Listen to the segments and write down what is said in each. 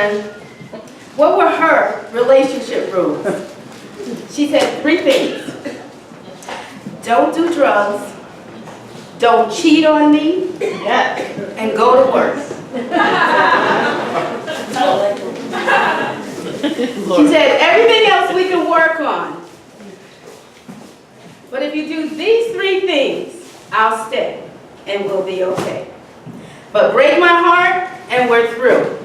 friend, what were her relationship rules? She said 3 things. Don't do drugs, don't cheat on me, and go to work. She said everything else we can work on. But if you do these 3 things, I'll stay and we'll be okay. But break my heart and we're through.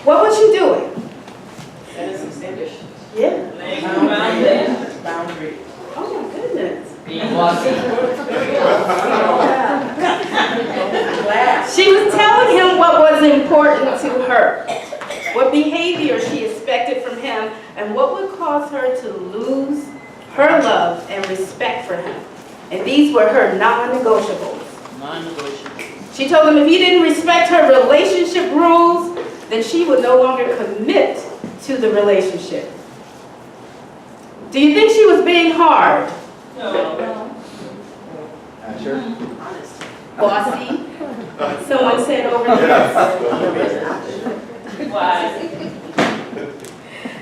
What was she doing? Setting some standards. Yeah. Boundary. Oh my goodness. She was telling him what was important to her, what behavior she expected from him, and what would cause her to lose her love and respect for him. And these were her non-negotiables. Non-negotiables. She told him if he didn't respect her relationship rules, then she would no longer commit to the relationship. Do you think she was being hard? No. Not sure. Bossy? Someone said over there. Why?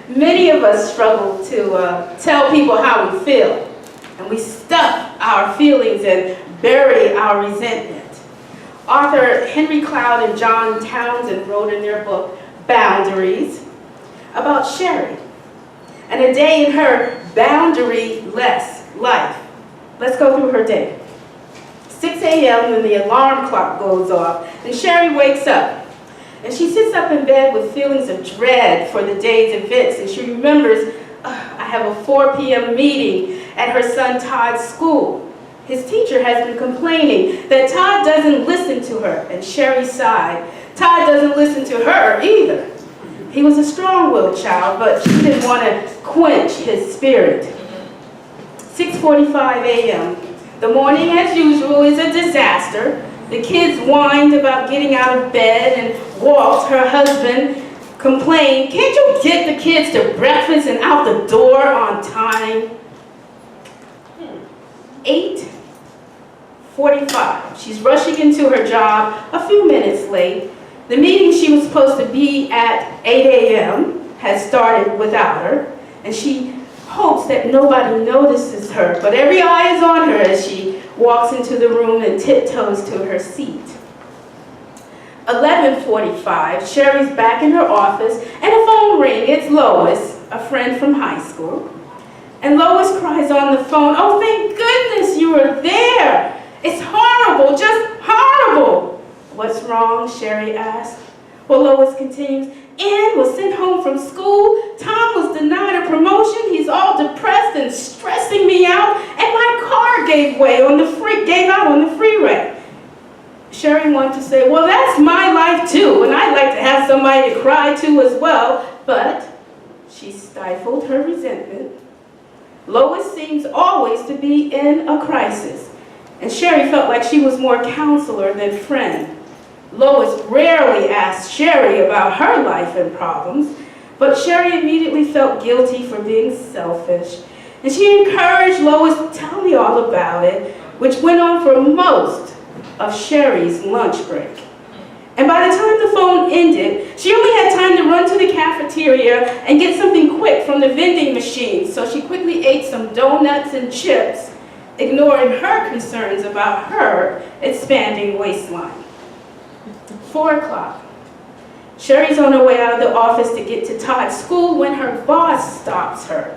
Many of us struggle to tell people how we feel, and we stuff our feelings and bury our resentment. Author Henry Cloud and John Townsend wrote in their book, Boundaries, about Sherry and a day in her boundary-less life. Let's go through her day. 6 a.m. when the alarm clock goes off, and Sherry wakes up. And she sits up in bed with feelings of dread for the day's events, and she remembers, I have a 4 p.m. meeting at her son Todd's school. His teacher has been complaining that Todd doesn't listen to her, and Sherry sighed. Todd doesn't listen to her either. He was a strong-willed child, but she didn't want to quench his spirit. 6:45 a.m. The morning, as usual, is a disaster. The kids whined about getting out of bed, and Walt, her husband, complained, "Can't you get the kids to breakfast and out the door on time?" 8:45. She's rushing into her job a few minutes late. The meeting she was supposed to be at 8 a.m. has started without her, and she hopes that nobody notices her, but every eye is on her as she walks into the room and tiptoes to her seat. 11:45, Sherry's back in her office, and a phone rings. It's Lois, a friend from high school. And Lois cries on the phone, "Oh, thank goodness you were there. It's horrible, just horrible." "What's wrong?" Sherry asked. Well, Lois continues, "Ann was sent home from school. Tom was denied a promotion. He's all depressed and stressing me out. And my car gave out on the freeway." Sherry wanted to say, "Well, that's my life too, and I'd like to have somebody to cry to as well." But she stifled her resentment. Lois seems always to be in a crisis, and Sherry felt like she was more counselor than friend. Lois rarely asked Sherry about her life and problems, but Sherry immediately felt guilty for being selfish. And she encouraged Lois to tell me all about it, which went on for most of Sherry's lunch break. And by the time the phone ended, she only had time to run to the cafeteria and get something quick from the vending machine, so she quickly ate some donuts and chips, ignoring her concerns about her expanding waistline. 4 o'clock. Sherry's on her way out of the office to get to Todd's school when her boss stops her.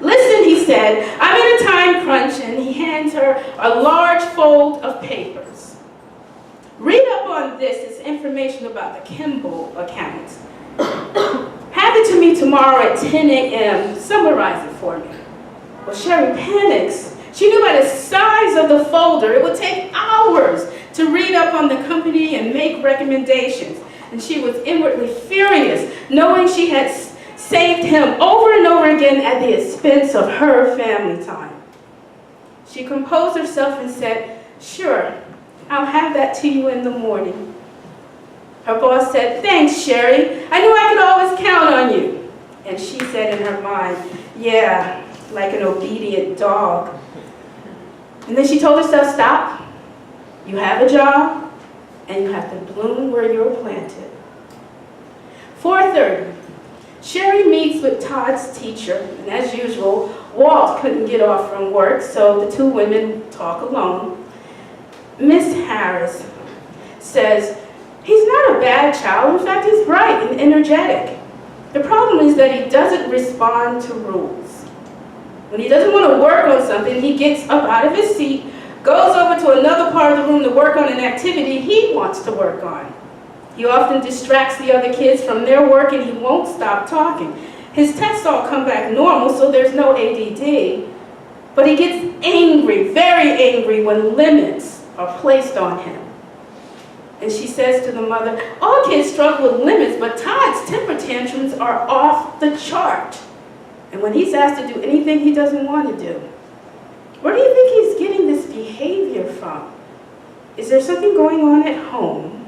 "Listen," he said, "I'm in a time crunch," and he hands her a large fold of papers. "Read up on this. It's information about the Kimball account. Have it to me tomorrow at 10 a.m. Summarize it for me." Well, Sherry panics. She knew by the size of the folder it would take hours to read up on the company and make recommendations. And she was inwardly furious, knowing she had saved him over and over again at the expense of her family time. She composed herself and said, "Sure, I'll have that to you in the morning." Her boss said, "Thanks, Sherry. I knew I could always count on you." And she said in her mind, "Yeah, like an obedient dog." And then she told herself, "Stop. You have a job, and you have to bloom where you're planted." 4:30. Sherry meets with Todd's teacher, and as usual, Walt couldn't get off from work, so the two women talk alone. Miss Harris says, he's not a bad child. In fact, he's bright and energetic. The problem is that he doesn't respond to rules. When he doesn't want to work on something, he gets up out of his seat, goes over to another part of the room to work on an activity he wants to work on. He often distracts the other kids from their work and he won't stop talking. His tests all come back normal, so there's no ADD, but he gets angry, very angry, when limits are placed on him. And she says to the mother, all kids struggle with limits, but Todd's temper tantrums are off the chart. And when he's asked to do anything he doesn't want to do. Where do you think he's getting this behavior from? Is there something going on at home?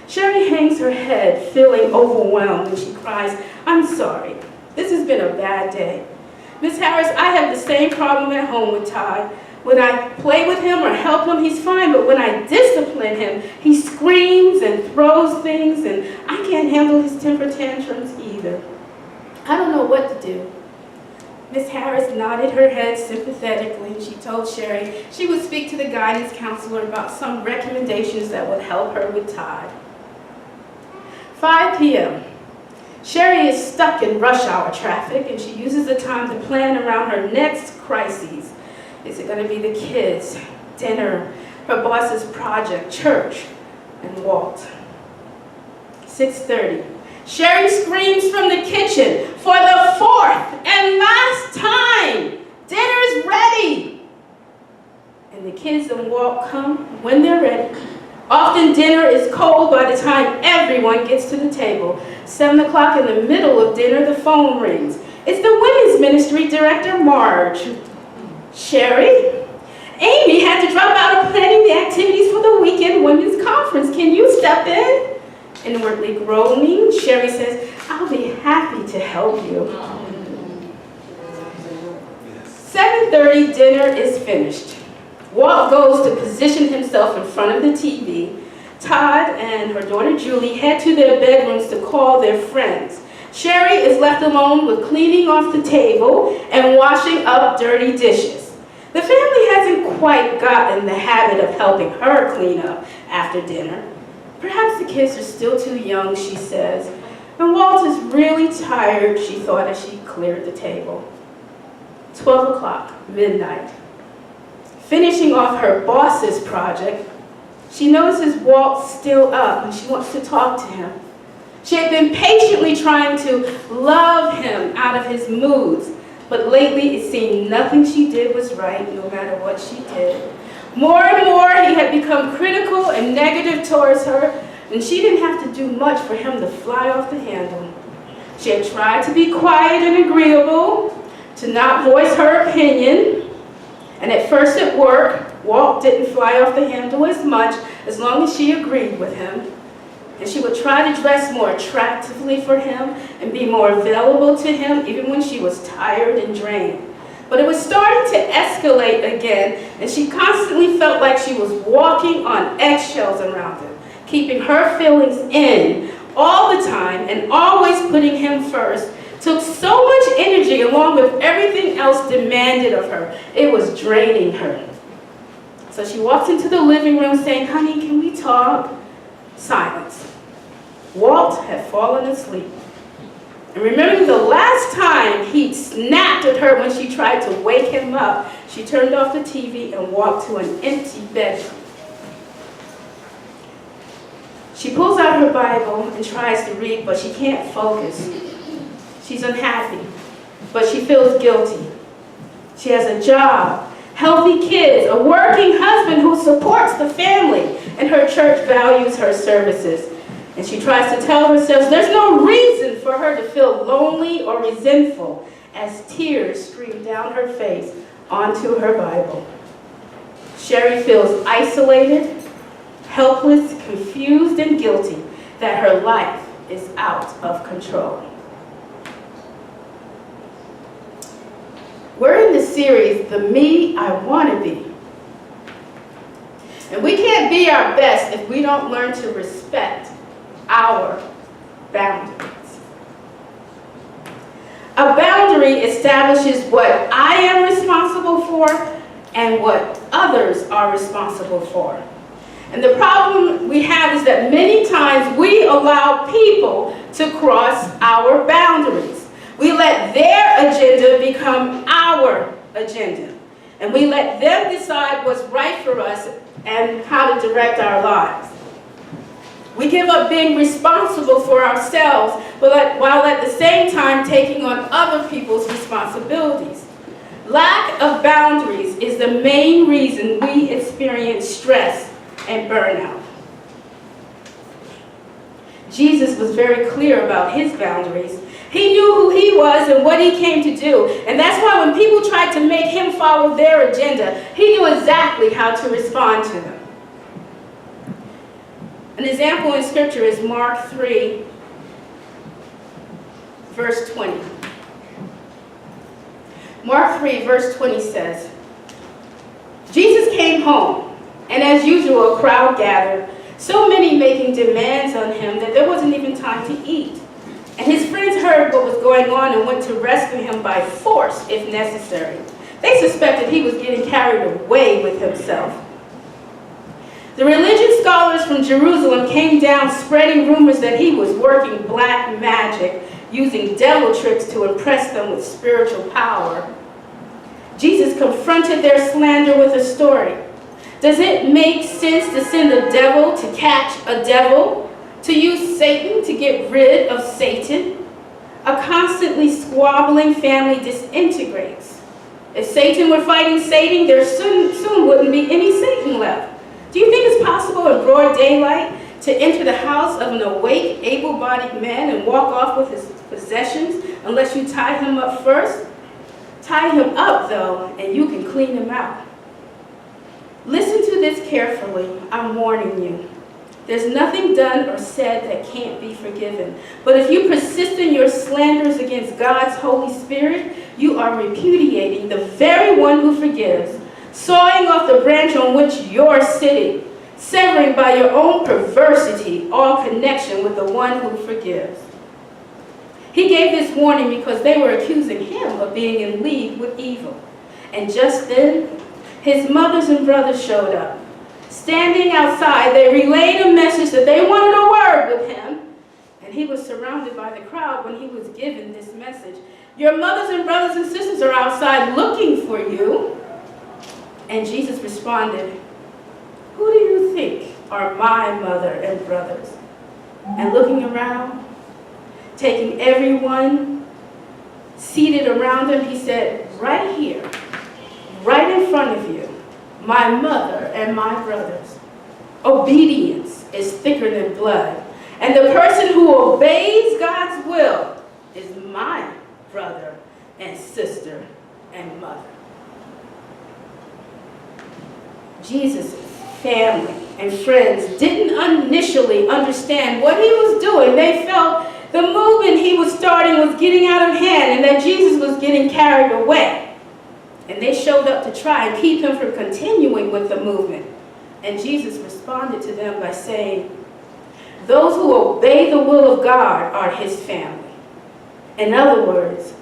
Sherry hangs her head, feeling overwhelmed, and she cries, I'm sorry. This has been a bad day. Miss Harris, I have the same problem at home with Todd. When I play with him or help him, he's fine, but when I discipline him, he screams and throws things, and I can't handle his temper tantrums either. I don't know what to do. Miss Harris nodded her head sympathetically, and she told Sherry she would speak to the guidance counselor about some recommendations that would help her with Todd. 5 p.m. Sherry is stuck in rush hour traffic, and she uses the time to plan around her next crises. Is it going to be the kids, dinner, her boss's project, church, and Walt? 6:30. Sherry screams from the kitchen for the 4th and last time. Dinner's ready. And the kids and Walt come when they're ready. Often dinner is cold by the time everyone gets to the table. 7 o'clock in the middle of dinner, the phone rings. It's the women's ministry director, Marge. Sherry, Amy had to drop out of planning the activities for the weekend women's conference. Can you step in? Inwardly groaning, Sherry says, I'll be happy to help you. 7:30, dinner is finished. Walt goes to position himself in front of the TV. Todd and her daughter Julie head to their bedrooms to call their friends. Sherry is left alone with cleaning off the table and washing up dirty dishes. The family hasn't quite gotten the habit of helping her clean up after dinner. Perhaps the kids are still too young, she says. And Walt is really tired, she thought as she cleared the table. 12 o'clock, midnight. Finishing off her boss's project, she notices Walt's still up and she wants to talk to him. She had been patiently trying to love him out of his moods, but lately it seemed nothing she did was right, no matter what she did. More and more he had become critical and negative towards her, and she didn't have to do much for him to fly off the handle. She had tried to be quiet and agreeable, to not voice her opinion, and at first at work, Walt didn't fly off the handle as much as long as she agreed with him. And she would try to dress more attractively for him and be more available to him even when she was tired and drained. But it was starting to escalate again, and she constantly felt like she was walking on eggshells around him, keeping her feelings in all the time and always putting him first. Took so much energy along with everything else demanded of her. It was draining her. So she walks into the living room saying, honey, can we talk? Silence. Walt had fallen asleep. And remembering the last time he'd snapped at her when she tried to wake him up, she turned off the TV and walked to an empty bedroom. She pulls out her Bible and tries to read, but she can't focus. She's unhappy, but she feels guilty. She has a job, healthy kids, a working husband who supports the family, and her church values her services. And she tries to tell herself there's no reason for her to feel lonely or resentful as tears stream down her face onto her Bible. Sherry feels isolated, helpless, confused, and guilty that her life is out of control. We're in the series, The Me I Want to Be. And we can't be our best if we don't learn to respect our boundaries. A boundary establishes what I am responsible for and what others are responsible for. And the problem we have is that many times we allow people to cross our boundaries. We let their agenda become our agenda. And we let them decide what's right for us and how to direct our lives. We give up being responsible for ourselves while at the same time taking on other people's responsibilities. Lack of boundaries is the main reason we experience stress and burnout. Jesus was very clear about his boundaries. He knew who he was and what he came to do. And that's why when people tried to make him follow their agenda, he knew exactly how to respond to them. An example in Scripture is Mark 3, verse 20. Mark 3, verse 20 says, Jesus came home, and as usual, a crowd gathered, so many making demands on him that there wasn't even time to eat. And his friends heard what was going on and went to rescue him by force, if necessary. They suspected he was getting carried away with himself. The religious scholars from Jerusalem came down spreading rumors that he was working black magic, using devil tricks to impress them with spiritual power. Jesus confronted their slander with a story. Does it make sense to send a devil to catch a devil? To use Satan to get rid of Satan? A constantly squabbling family disintegrates. If Satan were fighting Satan, there soon wouldn't be any Satan left. Do you think it's possible in broad daylight to enter the house of an awake, able-bodied man and walk off with his possessions unless you tie him up first? Tie him up, though, and you can clean him out. Listen to this carefully. I'm warning you. There's nothing done or said that can't be forgiven. But if you persist in your slanders against God's Holy Spirit, you are repudiating the very one who forgives, sawing off the branch on which you're sitting, severing by your own perversity all connection with the one who forgives. He gave this warning because they were accusing him of being in league with evil. And just then, his mothers and brothers showed up. Standing outside, they relayed a message that they wanted a word with him. And he was surrounded by the crowd when he was given this message. Your mothers and brothers and sisters are outside looking for you. And Jesus responded, who do you think are my mother and brothers? And looking around, taking everyone seated around him, he said, right here, right in front of you, my mother and my brothers. Obedience is thicker than blood. And the person who obeys God's will is my brother and sister and mother. Jesus' family and friends didn't initially understand what he was doing. They felt the movement he was starting was getting out of hand and that Jesus was getting carried away. And they showed up to try and keep him from continuing with the movement. And Jesus responded to them by saying, those who obey the will of God are his family. In other words,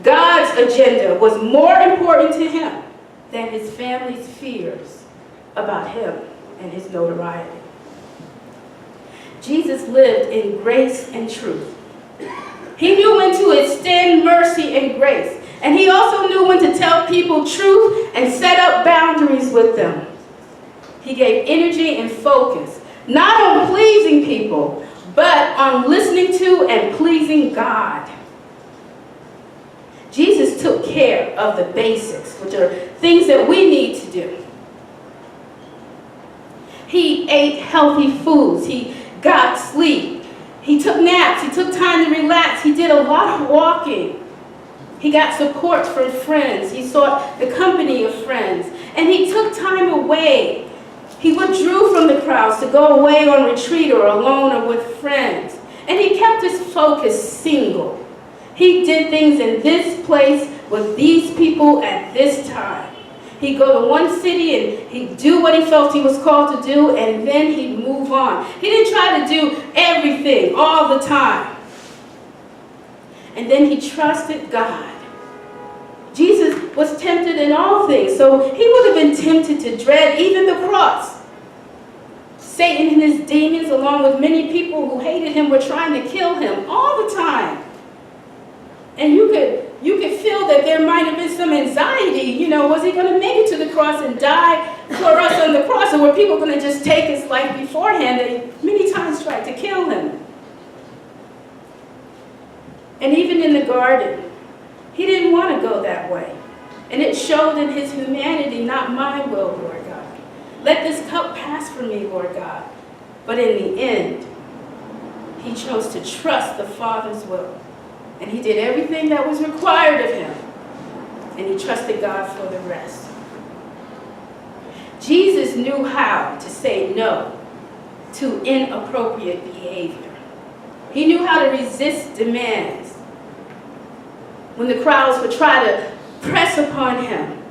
God's agenda was more important to him than his family's fears about him and his notoriety. Jesus lived in grace and truth. He knew when to extend mercy and grace. And he also knew when to tell people truth and set up boundaries with them. He gave energy and focus, not on pleasing people, but on listening to and pleasing God. Jesus took care of the basics, which are things that we need to do. He ate healthy foods. He got sleep. He took naps. He took time to relax. He did a lot of walking. He got support from friends. He sought the company of friends. And he took time away. He withdrew from the crowds to go away on retreat or alone or with friends. And he kept his focus single. He did things in this place with these people at this time. He'd go to one city and he'd do what he felt he was called to do, and then he'd move on. He didn't try to do everything all the time. And then he trusted God. Jesus was tempted in all things, so he would have been tempted to dread even the cross. Satan and his demons, along with many people who hated him, were trying to kill him all the time. And you could feel that there might have been some anxiety. Was he going to make it to the cross and die for us on the cross? Or were people going to just take his life beforehand? They many times tried to kill him. And even in the garden, he didn't want to go that way. And it showed in his humanity, not my will, Lord God. Let this cup pass from me, Lord God. But in the end, he chose to trust the Father's will. And he did everything that was required of him. And he trusted God for the rest. Jesus knew how to say no to inappropriate behavior. He knew how to resist demands. When the crowds would try to press upon him,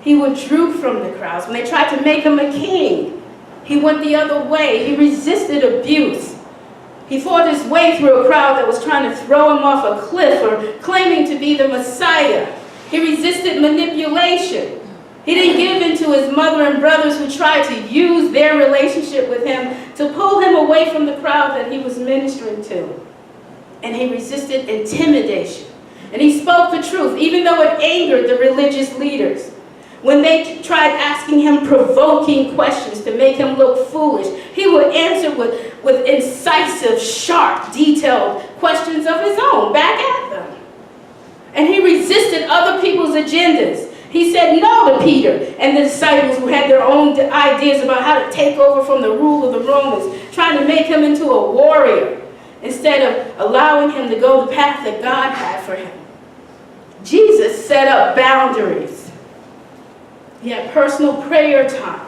he withdrew from the crowds. When they tried to make him a king, he went the other way. He resisted abuse. He fought his way through a crowd that was trying to throw him off a cliff or claiming to be the Messiah. He resisted manipulation. He didn't give in to his mother and brothers who tried to use their relationship with him to pull him away from the crowd that he was ministering to. And he resisted intimidation. And he spoke the truth, even though it angered the religious leaders. When they tried asking him provoking questions to make him look foolish, he would answer with incisive, sharp, detailed questions of his own back at them. And he resisted other people's agendas. He said no to Peter and the disciples who had their own ideas about how to take over from the rule of the Romans, trying to make him into a warrior instead of allowing him to go the path that God had for him. Jesus set up boundaries. He had personal prayer time.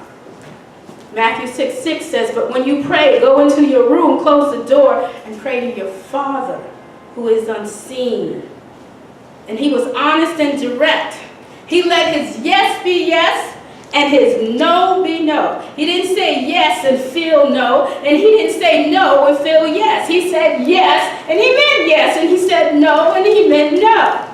Matthew 6:6 says, "But when you pray, go into your room, close the door, and pray to your Father who is unseen." And he was honest and direct. He let his yes be yes and his no be no. He didn't say yes and feel no, and he didn't say no and feel yes. He said yes and he meant yes, and he said no and he meant no.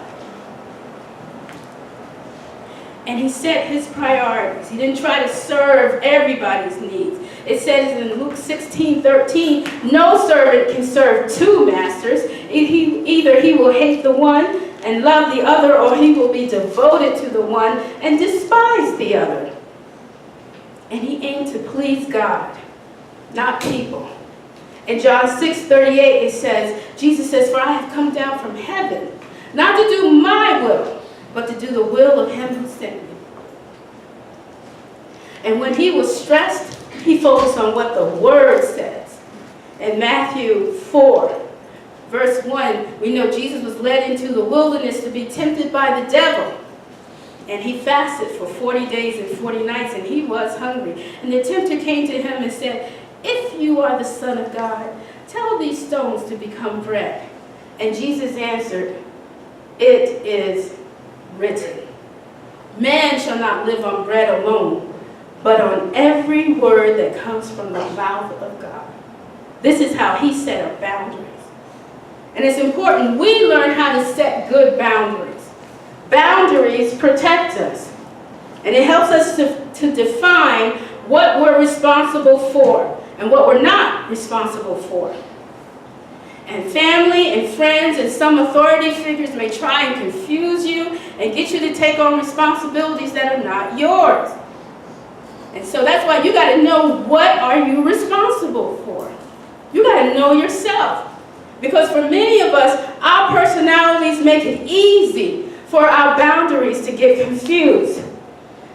And he set his priorities. He didn't try to serve everybody's needs. It says in Luke 16:13, no servant can serve two masters. Either he will hate the one and love the other, or he will be devoted to the one and despise the other. And he aimed to please God, not people. In John 6:38, it says, Jesus says, "For I have come down from heaven, not to do my will, but to do the will of him who sent me." And when he was stressed, he focused on what the Word says. In Matthew 4, verse 1, we know Jesus was led into the wilderness to be tempted by the devil. And he fasted for 40 days and 40 nights, and he was hungry. And the tempter came to him and said, "If you are the Son of God, tell these stones to become bread." And Jesus answered, "It is written, man shall not live on bread alone, but on every word that comes from the mouth of God." This is how he set up boundaries. And it's important we learn how to set good boundaries. Boundaries protect us. And it helps us to define what we're responsible for and what we're not responsible for. And family and friends and some authority figures may try and confuse you and get you to take on responsibilities that are not yours. And so that's why you got to know, what are you responsible for? You got to know yourself. Because for many of us, our personalities make it easy for our boundaries to get confused.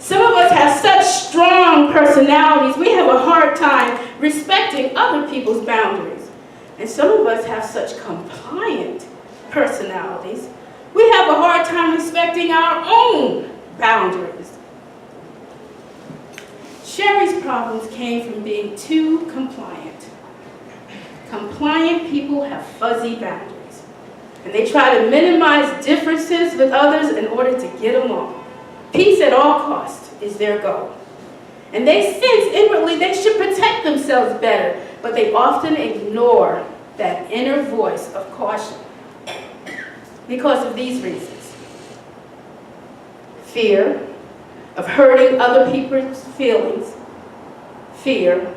Some of us have such strong personalities, we have a hard time respecting other people's boundaries. And some of us have such compliant personalities, we have a hard time respecting our own boundaries. Sherry's problems came from being too compliant. Compliant people have fuzzy boundaries, and they try to minimize differences with others in order to get along. Peace at all costs. is their goal. And they sense inwardly they should protect themselves better, but they often ignore that inner voice of caution because of these reasons. Fear of hurting other people's feelings, fear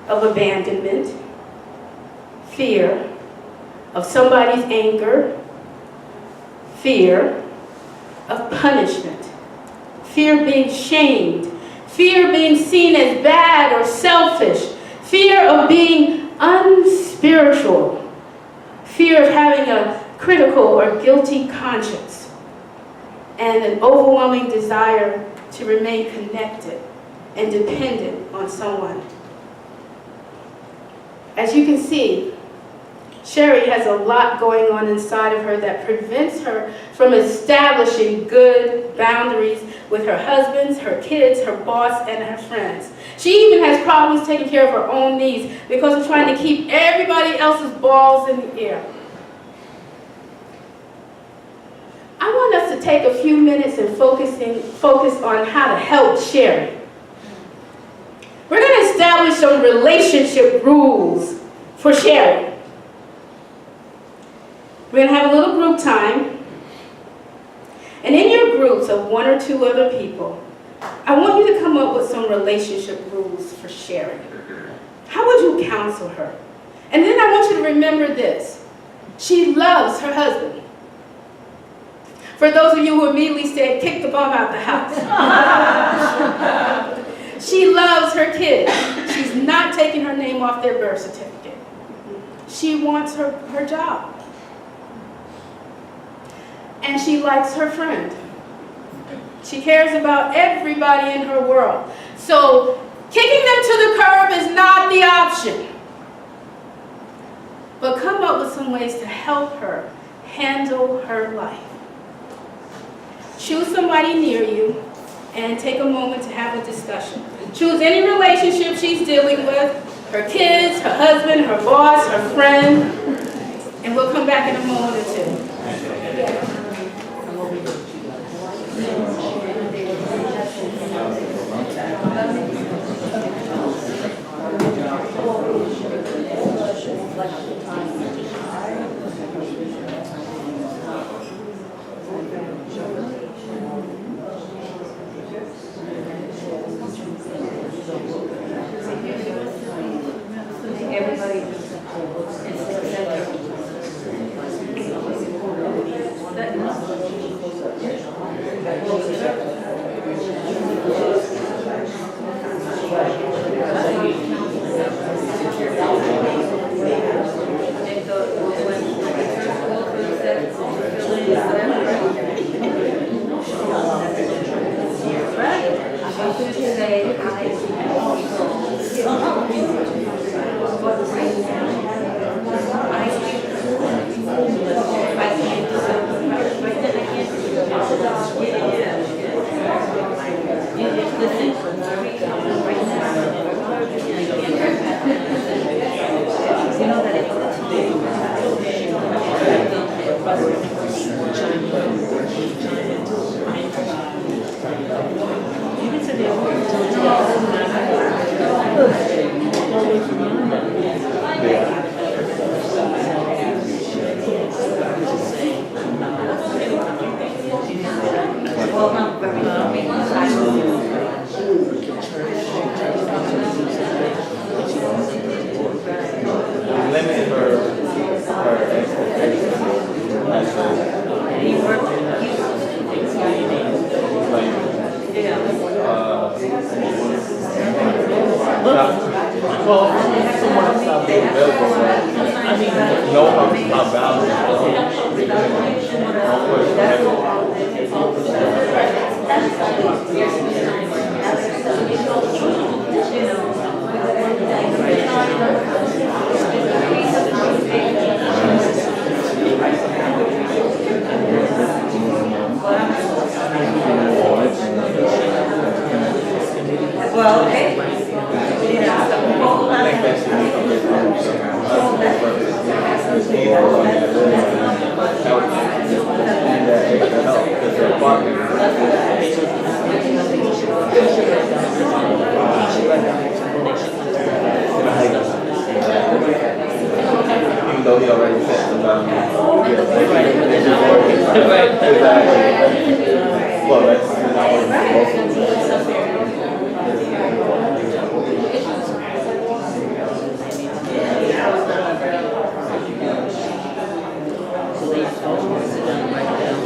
of abandonment, fear of somebody's anger, fear of punishment, fear of being shamed, fear of being seen as bad or selfish, fear of being unspiritual, fear of having a critical or guilty conscience, and an overwhelming desire to remain connected and dependent on someone. As you can see, Sherry has a lot going on inside of her that prevents her from establishing good boundaries with her husbands, her kids, her boss, and her friends. She even has problems taking care of her own needs because of trying to keep everybody else's balls in the air. I want us to take a few minutes and focus on how to help Sherry. We're going to establish some relationship rules for Sherry. We're going to have a little group time. And in your groups of 1 or 2 other people, I want you to come up with some relationship rules for Sherry. How would you counsel her? And then I want you to remember this. She loves her husband. For those of you who immediately said, kick the bum out the house. She loves her kids. She's not taking her name off their birth certificate. She wants her job. And she likes her friend. She cares about everybody in her world. So kicking them to the curb is not the option. But come up with some ways to help her handle her life. Choose somebody near you and take a moment to have a discussion. Choose any relationship she's dealing with, her kids, her husband, her boss, her friend, and we'll come back in a moment or two. Well, that's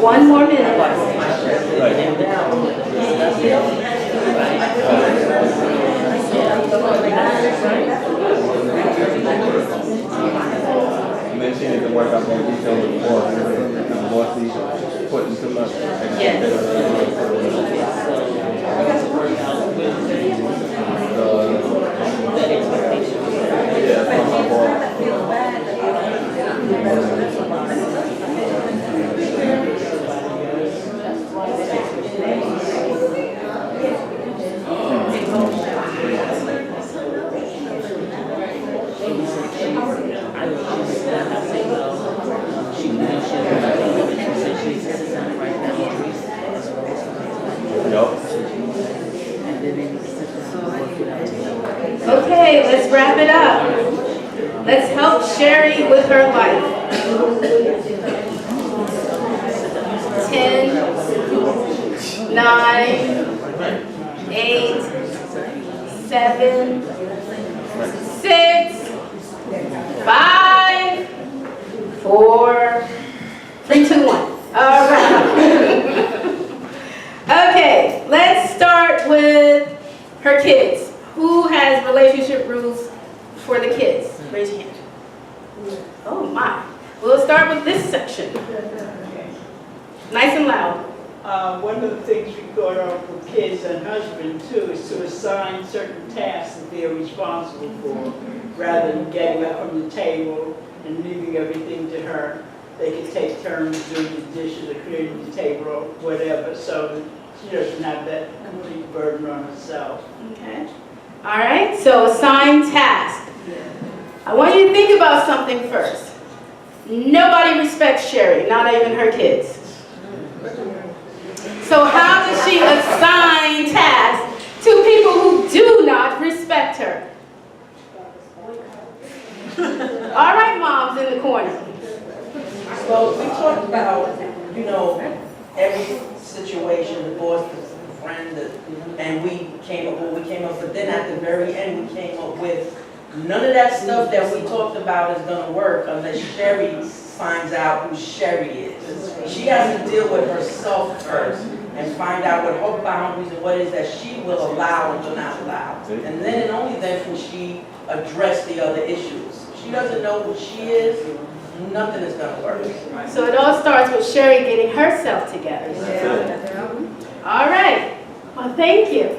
One more minute. You mentioned she needs to work out more details before she put into much. Yeah, from my boy. Okay, let's wrap it up. Let's help Sherry with her life. 10, 9, 8, 7, 6, 5, 4, 3, 2, 1. All right. Okay, let's start with her kids. Who has relationship rules for the kids? Raise your hand. Oh my. We'll start with this section. Nice and loud. One of the things we got off with kids and husband too is to assign certain tasks that they're responsible for, rather than getting up from the table and leaving everything to her. They could take turns doing the dishes or clearing the table or whatever, so that she doesn't have that complete burden on herself. Okay. All right, so assign task. I want you to think about something first. Nobody respects Sherry, not even her kids. So how does she assign tasks to people who do not respect her? All right, moms in the corner. Well, we talked about, every situation, the boss, the friend, and we came up, but then at the very end, we came up with none of that stuff that we talked about is gonna work unless Sherry finds out who Sherry is. She has to deal with herself first and find out what her boundaries and what it is that she will allow and will not allow. And then and only then can she address the other issues. She doesn't know who she is, nothing is gonna work. So it all starts with Sherry getting herself together. All right. Well, thank you.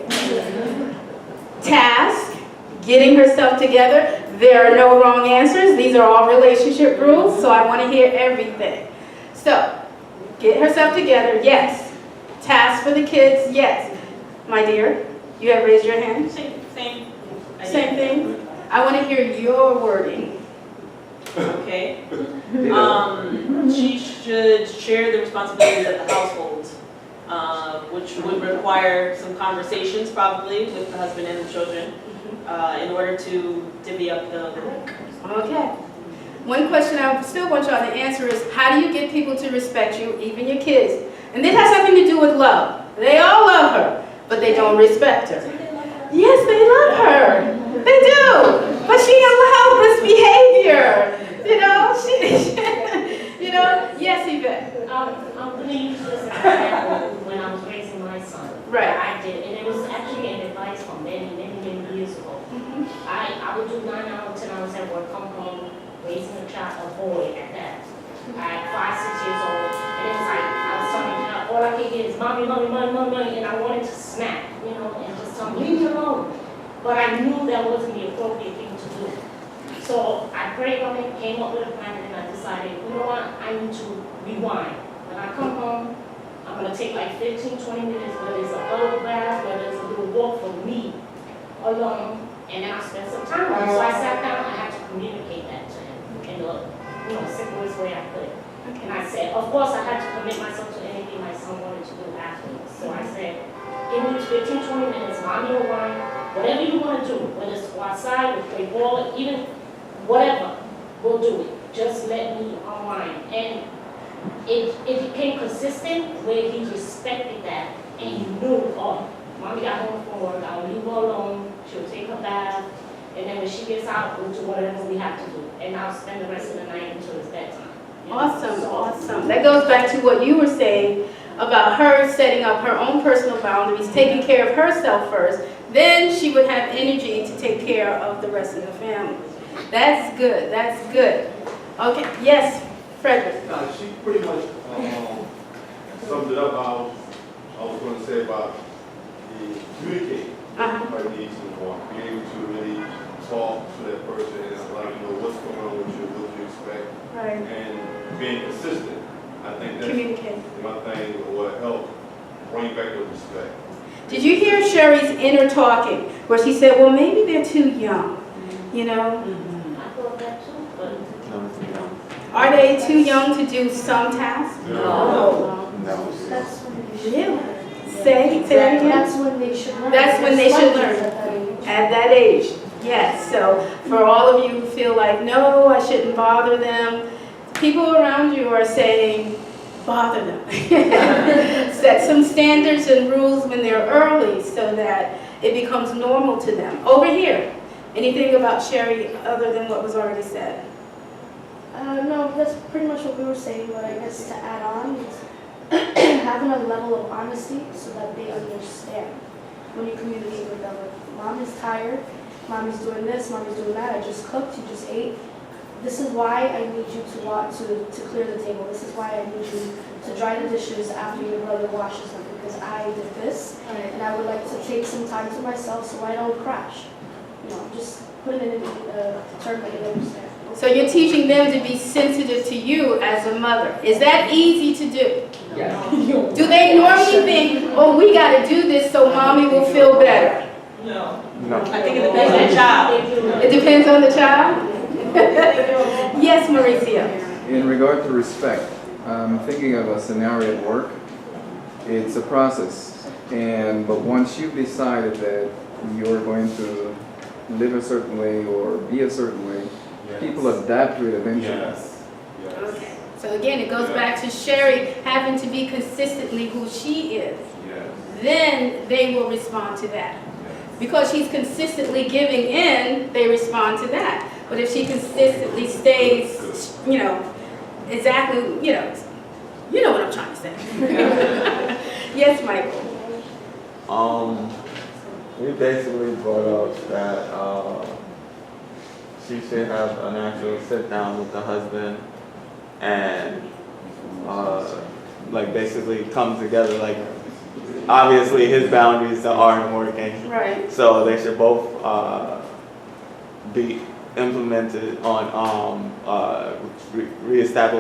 Task, getting herself together. There are no wrong answers. These are all relationship rules, so I want to hear everything. So, get herself together, yes. Task for the kids, yes. My dear, you have raised your hand? Same. Same thing? I want to hear your wording. Okay. She should share the responsibilities of the household, which would require some conversations probably with the husband and the children in order to divvy up the work. Okay. One question I still want y'all to answer is, how do you get people to respect you, even your kids? And this has something to do with love. They all love her, but they don't respect her. Yes, they love her. They do. But she allows this behavior. Yes, Yvette. I'm going to use this example when I was raising my son. Right. I did, and it was actually an advice from many years ago. I would do 9 hours, 10 hours at work, come home, raising a child, a boy at that. At 5, 6 years old, and it was like, I was telling him, all I could get is mommy, and I wanted to snap, and just tell him, leave me alone. But I knew that wasn't the appropriate thing to do. So I prayed on it, came up with a plan, and I decided, you know what, I need to rewind. When I come home, I'm going to take like 15, 20 minutes, whether it's a bubble bath, whether it's a little walk for me alone, and then I'll spend some time with him. So I sat down, I had to communicate that to him in the simplest way I could. Okay. And I said, of course, I had to commit myself to anything my son wanted to do afterwards. So I said, give me 15, 20 minutes, mommy or wine, whatever you want to do, whether it's go outside or play ball, even whatever, we'll do it. Just let me unwind. And it became consistent where he respected that, and he knew, oh, mommy got home from work, I'll leave her alone, she'll take her bath, and then when she gets out, we'll do whatever we have to do, and I'll spend the rest of the night until it's bedtime. You know? Awesome, awesome. That goes back to what you were saying about her setting up her own personal boundaries, taking care of herself first. Then she would have energy to take care of the rest of the family. That's good, that's good. Okay, yes, Frederick. She pretty much summed it up how I was going to say about the communicating. Everybody needs to want to be able to really talk to that person and let them know what's going on with you, what you expect, Right. and being consistent. I think that's Communicate. my thing, what helped bring back the respect. Did you hear Sherry's inner talking, where she said, well, maybe they're too young, you know? I thought that too, but Are they too young to do some tasks? no. That's when they should. Really? Say that again? That's when they should learn. That's when they should They're learn. sponges at that age. At that age, yes. So for all of you who feel like, no, I shouldn't bother them, people around you are saying, bother them. Set some standards and rules when they're early so that it becomes normal to them. Over here, anything about Sherry other than what was already said? No, that's pretty much what we were saying, but I guess to add on is having a level of honesty so that they understand when you communicate with them. Like, mom is tired, mommy's doing this, mommy's doing that, I just cooked, you just ate. This is why I need you to clear the table. This is why I need you to dry the dishes after your brother washes them, because I did this, and I would like to take some time to myself so I don't crash. You know, just put it in a term that they understand. So you're teaching them to be sensitive to you as a mother. Is that easy to do? Do they normally think, oh, we got to do this so mommy will feel better? No. No. I think it depends on the child. It depends on the child? Yes, Mauricio. In regard to respect, I'm thinking of a scenario at work. It's a process, but once you've decided that you're going to live a certain way or be a certain way, people adapt to it eventually. Yes. Okay. So again, it goes back to Sherry having to be consistently who she is. Yes. Then they will respond to that. Because she's consistently giving in, they respond to that. But if she consistently stays, you know, exactly, you know what I'm trying to say. Yes, Michael. We basically brought up that she should have an actual sit down with the husband and like basically come together. Like obviously his boundaries aren't working, Right. so they should both be implemented on reestablishing